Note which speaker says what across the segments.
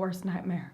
Speaker 1: worst nightmare.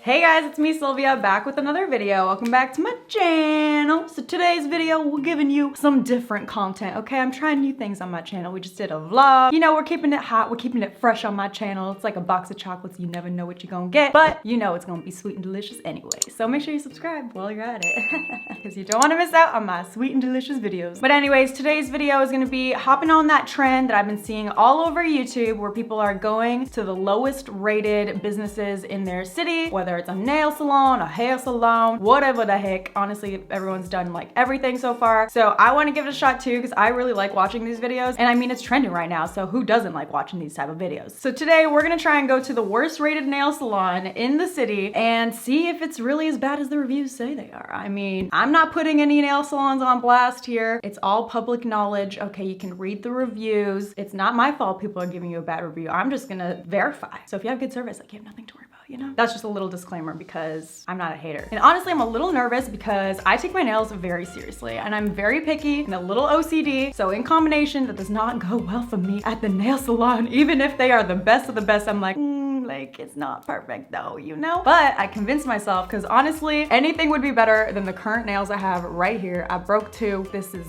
Speaker 1: Hey guys, it's me Sylvia back with another video. Welcome back to my channel. So today's video, we're giving you some different content, okay? I'm trying new things on my channel. We just did a vlog. You know, we're keeping it hot, we're keeping it fresh on my channel. It's like a box of chocolates, you never know what you're gonna get, but you know it's gonna be sweet and delicious anyway. So make sure you subscribe while you're at it, because you don't wanna miss out on my sweet and delicious videos. But anyways, today's video is gonna be hopping on that trend that I've been seeing all over YouTube where people are going to the lowest rated businesses in their city, whether it's a nail salon, a hair salon, whatever the heck. Honestly, everyone's done like everything so far. So I want to give it a shot too, because I really like watching these videos. And I mean, it's trending right now, so who doesn't like watching these type of videos? So today we're gonna try and go to the worst rated nail salon in the city and see if it's really as bad as the reviews say they are. I mean, I'm not putting any nail salons on blast here. It's all public knowledge. Okay, you can read the reviews. It's not my fault people are giving you a bad review. I'm just gonna verify. So if you have good service, like, you have nothing to worry about. You know? That's just a little disclaimer because I'm not a hater. And honestly, I'm a little nervous because I take my nails very seriously and I'm very picky and a little OCD. So in combination, that does not go well for me at the nail salon. Even if they are the best of the best, I'm like, like, it's not perfect though, you know? But I convinced myself because honestly, anything would be better than the current nails I have right here. I broke two. This is,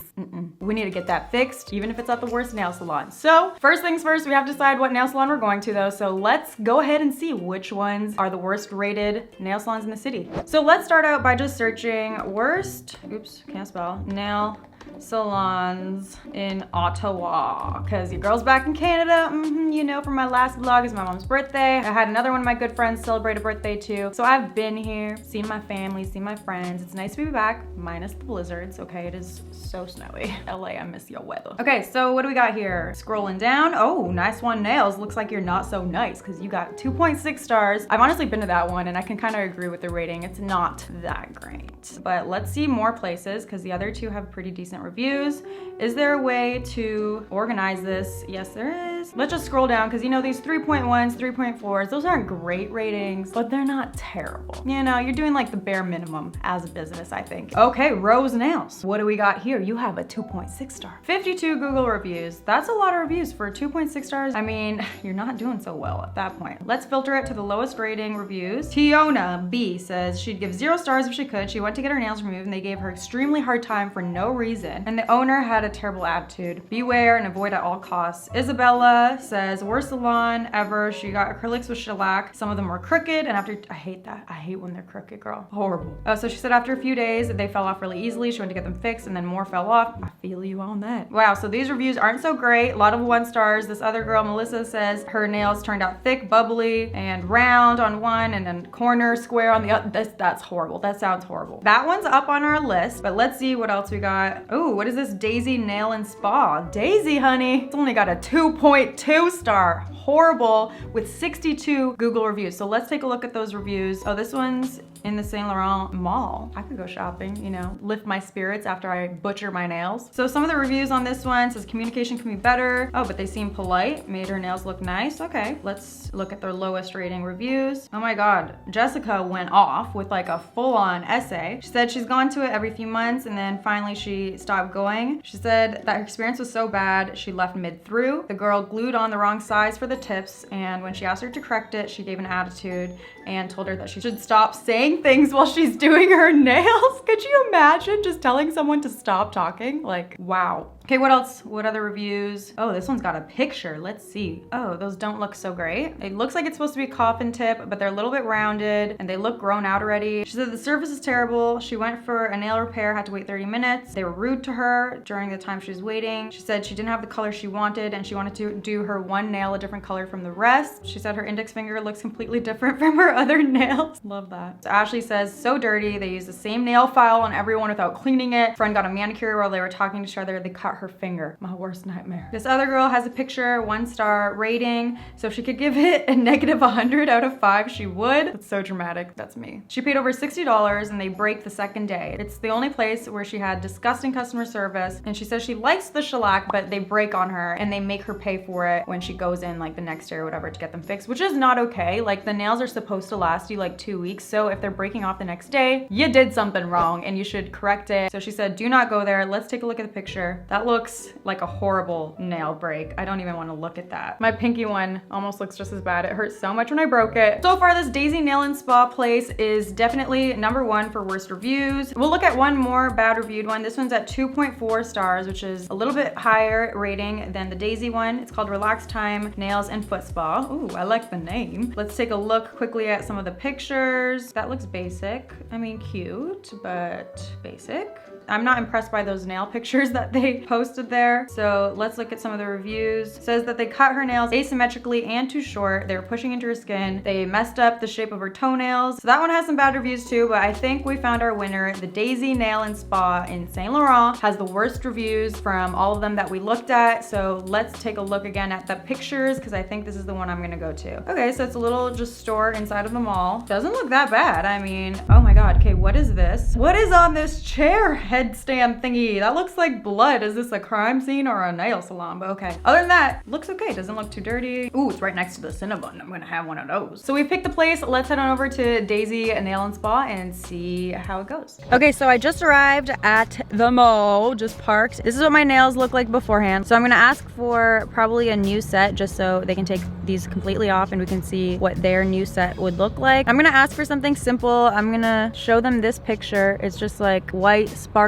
Speaker 1: we need to get that fixed, even if it's at the worst nail salon. So first things first, we have to decide what nail salon we're going to though. So let's go ahead and see which ones are the worst rated nail salons in the city. So let's start out by just searching worst, oops, can't spell, nail salons in Ottawa, because your girl's back in Canada. You know, from my last vlog is my mom's birthday. I had another one of my good friends celebrate a birthday too. So I've been here, seen my family, seen my friends. It's nice to be back, minus the blizzards. Okay, it is so snowy. LA, I miss your weather. Okay, so what do we got here? Scrolling down. Oh, nice one nails. Looks like you're not so nice because you got 2.6 stars. I've honestly been to that one and I can kind of agree with the rating. It's not that great. But let's see more places because the other two have pretty decent reviews. Is there a way to organize this? Yes, there is. Let's just scroll down because you know these 3.1s, 3.4s, those aren't great ratings, but they're not terrible. You know, you're doing like the bare minimum as a business, I think. Okay, Rose Nails. What do we got here? You have a 2.6 star. 52 Google reviews. That's a lot of reviews for 2.6 stars. I mean, you're not doing so well at that point. Let's filter it to the lowest rating reviews. Tiona B says she'd give 0 stars if she could. She went to get her nails removed and they gave her extremely hard time for no reason. And the owner had a terrible attitude. Beware and avoid at all costs. Isabella says worst salon ever. She got acrylics with shellac. Some of them were crooked, and after, I hate that. I hate when they're crooked, girl. Horrible. So she said after a few days they fell off really easily. She went to get them fixed and then more fell off. I feel you on that. Wow, so these reviews aren't so great. A lot of 1 stars. This other girl, Melissa, says her nails turned out thick, bubbly, and round on one and then corner, square on the other. That's horrible. That sounds horrible. That one's up on our list, but let's see what else we got. Oh, what is this? Daisy Nail and Spa. Daisy, honey. It's only got a 2.2 star. Horrible, with 62 Google reviews. So let's take a look at those reviews. Oh, this one's in the Saint Laurent mall. I could go shopping, you know, lift my spirits after I butcher my nails. So some of the reviews on this one says communication can be better. Oh, but they seem polite, made her nails look nice. Okay, let's look at their lowest rating reviews. Oh my God, Jessica went off with like a full-on essay. She said she's gone to it every few months and then finally she stopped going. She said that her experience was so bad, she left mid-through. The girl glued on the wrong size for the tips, and when she asked her to correct it, she gave an attitude and told her that she should stop saying things while she's doing her nails. Could you imagine just telling someone to stop talking? Like, wow. Okay, what else? What other reviews? Oh, this one's got a picture. Let's see. Oh, those don't look so great. It looks like it's supposed to be a coffin tip, but they're a little bit rounded and they look grown out already. She said the service is terrible. She went for a nail repair, had to wait 30 minutes. They were rude to her during the time she was waiting. She said she didn't have the color she wanted and she wanted to do her one nail a different color from the rest. She said her index finger looks completely different from her other nails. Love that. So Ashley says, so dirty. They used the same nail file on everyone without cleaning it. Friend got a manicure while they were talking to each other. They cut her finger. My worst nightmare. This other girl has a picture, 1 star rating. So if she could give it a negative 100 out of 5, she would. That's so dramatic. That's me. She paid over $60 and they break the second day. It's the only place where she had disgusting customer service. And she says she likes the shellac, but they break on her and they make her pay for it when she goes in like the next day or whatever to get them fixed, which is not okay. Like the nails are supposed to last you like 2 weeks. So if they're of breaking off the next day, you did something wrong and you should correct it. So she said, do not go there. Let's take a look at the picture. That looks like a horrible nail break. I don't even want to look at that. My pinky one almost looks just as bad. It hurt so much when I broke it. So far, this Daisy Nail and Spa place is definitely #1 for worst reviews. We'll look at one more bad reviewed one. This one's at 2.4 stars, which is a little bit higher rating than the Daisy one. It's called Relax Time Nails and Foot Spa. Ooh, I like the name. Let's take a look quickly at some of the pictures. That looks basic. I mean, cute, but basic. I'm not impressed by those nail pictures that they posted there. So let's look at some of the reviews. It says that they cut her nails asymmetrically and too short. They were pushing into her skin. They messed up the shape of her toenails. So that one has some bad reviews too, but I think we found our winner. The Daisy Nail and Spa in Saint Laurent has the worst reviews from all of them that we looked at. So let's take a look again at the pictures because I think this is the one I'm gonna go to. Okay, so it's a little just store inside of the mall. Doesn't look that bad. I mean, oh my God, okay, what is this? What is on this chair headstand thingy? That looks like blood. Is this a crime scene or a nail salon? But okay. Other than that, looks okay. Doesn't look too dirty. Ooh, it's right next to the Cinnabon. I'm gonna have one of those. So we picked the place. Let's head on over to Daisy Nail and Spa and see how it goes. Okay, so I just arrived at the mall, just parked. This is what my nails look like beforehand. So I'm gonna ask for probably a new set just so they can take these completely off and we can see what their new set would look like. I'm gonna ask for something simple. I'm gonna show them this picture. It's just like white sparkles.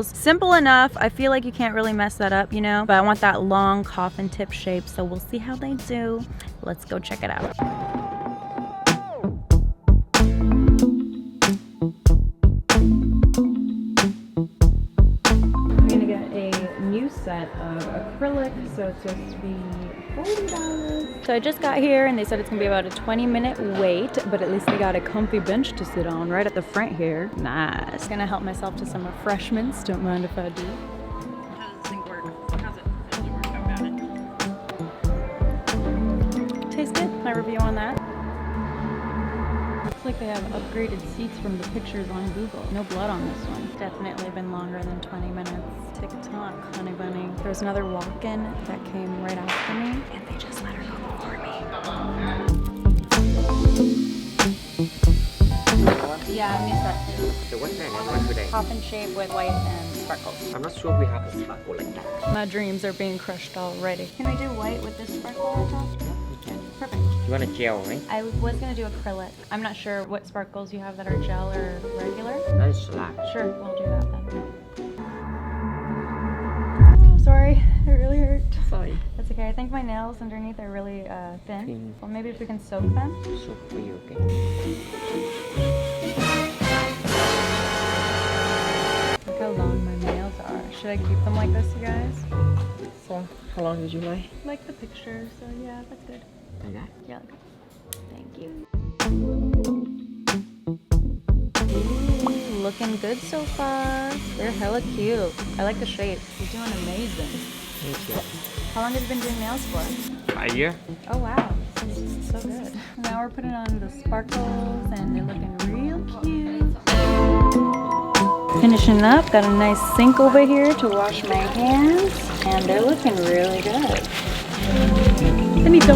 Speaker 1: Simple enough. I feel like you can't really mess that up, you know? But I want that long coffin tip shape, so we'll see how they do. Let's go check it out. I'm gonna get a new set of acrylic, so it's supposed to be $40. So I just got here and they said it's gonna be about a 20-minute wait, but at least they got a comfy bench to sit on right at the front here. Nice. Gonna help myself to some refreshments. Don't mind if I do. How does this thing work? How's it work? How about it? Tastes good. My review on that. Looks like they have upgraded seats from the pictures on Google. No blood on this one. Definitely been longer than 20 minutes. TikTok, honey bunny. There was another walk-in that came right after me, and they just let her go before me. Yeah, I missed that too.
Speaker 2: So what's that? What's today?
Speaker 1: Coffin shape with white and sparkles.
Speaker 2: I'm not sure we have a sparkle like that.
Speaker 1: My dreams are being crushed already. Can we do white with this sparkle on top?
Speaker 2: Yeah, we can.
Speaker 1: Perfect.
Speaker 2: You want a gel, right?
Speaker 1: I was gonna do acrylic. I'm not sure what sparkles you have that are gel or regular.
Speaker 2: That is Salon.
Speaker 1: Sure, we'll do that then. Sorry, it really hurt.
Speaker 2: Sorry.
Speaker 1: That's okay. I think my nails underneath are really thin. Well, maybe if we can soak them.
Speaker 2: Soap for you, okay?
Speaker 1: Look how long my nails are. Should I keep them like this, you guys?
Speaker 2: So, how long did you like?
Speaker 1: Like the picture, so yeah, that's good.
Speaker 2: Like that?
Speaker 1: Yeah, like that. Thank you. Ooh, looking good so far. They're hella cute. I like the shape. You're doing amazing.
Speaker 2: Thank you.
Speaker 1: How long have you been doing nails for?
Speaker 2: A year?
Speaker 1: Oh wow, this is so good. Now we're putting on the sparkles and they're looking real cute. Finishing up, got a nice sink over here to wash my hands and they're looking really good. Benito.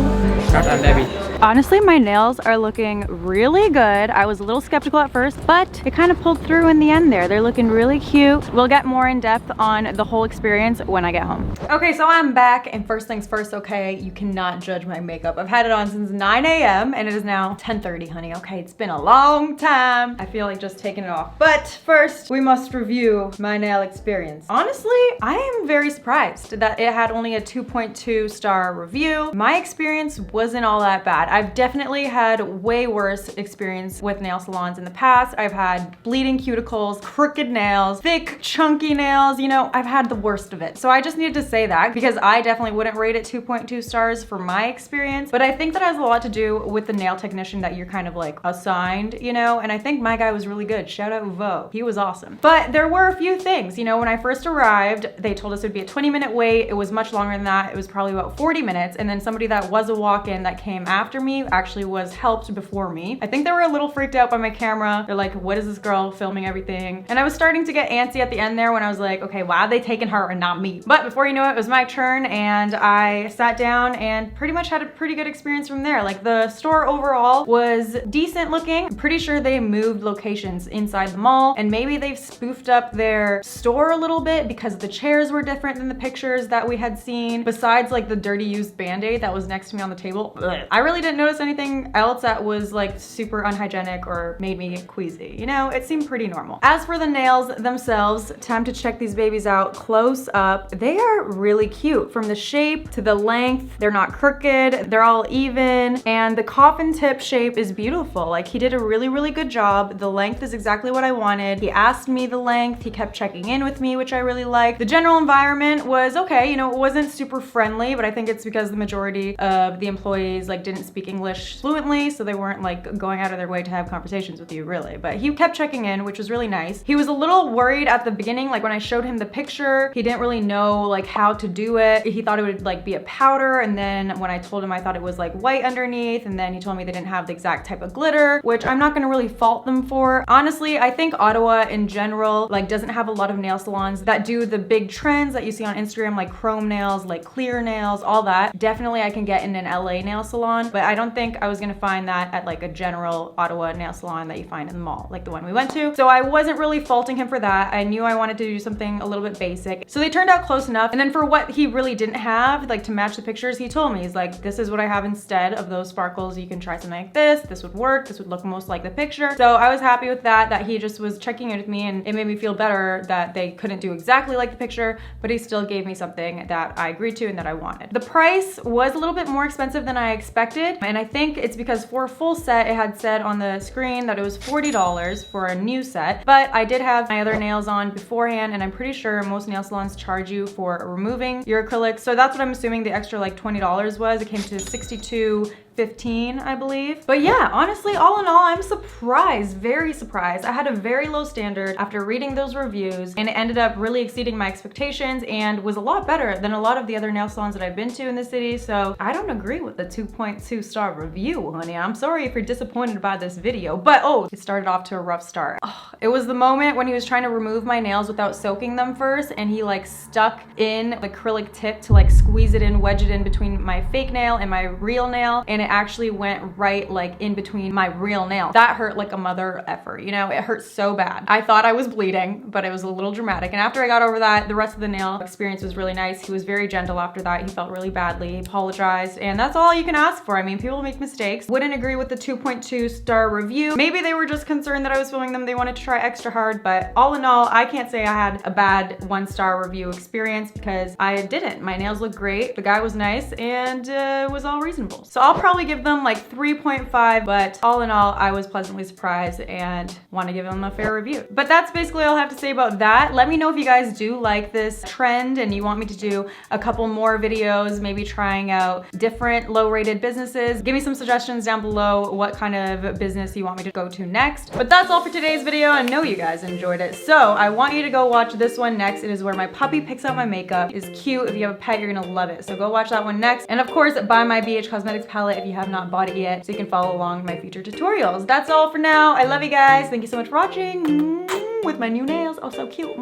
Speaker 1: Honestly, my nails are looking really good. I was a little skeptical at first, but it kind of pulled through in the end there. They're looking really cute. We'll get more in depth on the whole experience when I get home. Okay, so I'm back, and first things first, okay, you cannot judge my makeup. I've had it on since 9 a.m. and it is now 10:30, honey. Okay, it's been a long time. I feel like just taking it off. But first, we must review my nail experience. Honestly, I am very surprised that it had only a 2.2 star review. My experience wasn't all that bad. I've definitely had way worse experience with nail salons in the past. I've had bleeding cuticles, crooked nails, thick, chunky nails. You know, I've had the worst of it. So I just needed to say that because I definitely wouldn't rate it 2.2 stars for my experience. But I think that has a lot to do with the nail technician that you're kind of like assigned, you know? And I think my guy was really good. Shout out Uvo. He was awesome. But there were a few things, you know, when I first arrived, they told us it would be a 20-minute wait. It was much longer than that. It was probably about 40 minutes. And then somebody somebody that was a walk-in that came after me actually was helped before me. I think they were a little freaked out by my camera. They're like, what is this girl filming everything? And I was starting to get antsy at the end there when I was like, okay, why are they taking her and not me? But before you know it was my turn, and I sat down and pretty much had a pretty good experience from there. Like, the store overall was decent looking. I'm pretty sure they moved locations inside the mall, and maybe they've spoofed up their store a little bit because the chairs were different than the pictures that we had seen, besides like the dirty used band-aid that was next to me on the table. Ugh. I really didn't notice anything else that was like super unhygienic or made me queasy. You know, it seemed pretty normal. As for the nails themselves, time to check these babies out close up. They are really cute. From the shape to the length, they're not crooked, they're all even, and the coffin tip shape is beautiful. Like, he did a really good job. The length is exactly what I wanted. He asked me the length, he kept checking in with me, which I really liked. The general environment was okay. You know, it wasn't super friendly, but I think it's because the majority of the employees like didn't speak English fluently, so they weren't like going out of their way to have conversations with you, really. But he kept checking in, which was really nice. He was a little worried at the beginning, like when I showed him the picture, he didn't really know like how to do it. He thought it would like be a powder, and then when I told him I thought it was like white underneath, and then he told me they didn't have the exact type of glitter, which I'm not gonna really fault them for. Honestly, I think Ottawa in general like doesn't have a lot of nail salons that do the big trends that you see on Instagram, like chrome nails, like clear nails, all that. Definitely I can get in an LA nail salon, but I don't think I was gonna find that at like a general Ottawa nail salon that you find in the mall, like the one we went to. So I wasn't really faulting him for that. I knew I wanted to do something a little bit basic. So they turned out close enough. And then for what he really didn't have, like to match the pictures, he told me, he's like, this is what I have instead of those sparkles. You can try something like this would work, this would look most like the picture. So I was happy with that he just was checking in with me, and it made me feel better that they couldn't do exactly like the picture, but he still gave me something that I agreed to and that I wanted. The price was a little bit more expensive than I expected, and I think it's because for a full set, it had said on the screen that it was $40 for a new set, but I did have my other nails on beforehand, and I'm pretty sure most nail salons charge you for removing your acrylics, so that's what I'm assuming the extra like $20 was. It came to $62.15, I believe. But yeah, honestly, all in all, I'm surprised, very surprised. I had a very low standard after reading those reviews, and it ended up really exceeding my expectations and was a lot better than a lot of the other nail salons that I've been to in the city. So I don't agree with the 2.2 star review, honey. I'm sorry if you're disappointed by this video, but oh, it started off to a rough start. Oh, it was the moment when he was trying to remove my nails without soaking them first, and he like stuck in the acrylic tip to like squeeze it in, wedge it in between my fake nail and my real nail, and it actually went right like in between my real nail. That hurt like a mother effer, you know? It hurt so bad. I thought I was bleeding, but it was a little dramatic. And after I got over that, the rest of the nail experience was really nice. He was very gentle after that. He felt really badly, he apologized, and that's all you can ask for. I mean, people make mistakes. Wouldn't agree with the 2.2 star review. Maybe they were just concerned that I was filming them. They wanted to try extra hard, but all in all, I can't say I had a bad 1-star review experience because I didn't. My nails look great. The guy was nice, and it was all reasonable. So I'll probably give them like 3.5, but all in all, I was pleasantly surprised and want to give them a fair review. But that's basically all I have to say about that. Let me know if you guys do like this trend and you want me to do a couple more videos, maybe trying out different low-rated businesses. Give me some suggestions down below what kind of business you want me to go to next. But that's all for today's video. I know you guys enjoyed it, so I want you to go watch this one next. It is where my puppy picks out my makeup. It's cute. If you have a pet, you're gonna love it. So go watch that one next. And of course, buy my BH Cosmetics palette if you have not bought it yet, so you can follow along my future tutorials. That's all for now. I love you guys. Thank you so much for watching. With my new nails. Oh, so cute.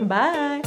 Speaker 1: Bye.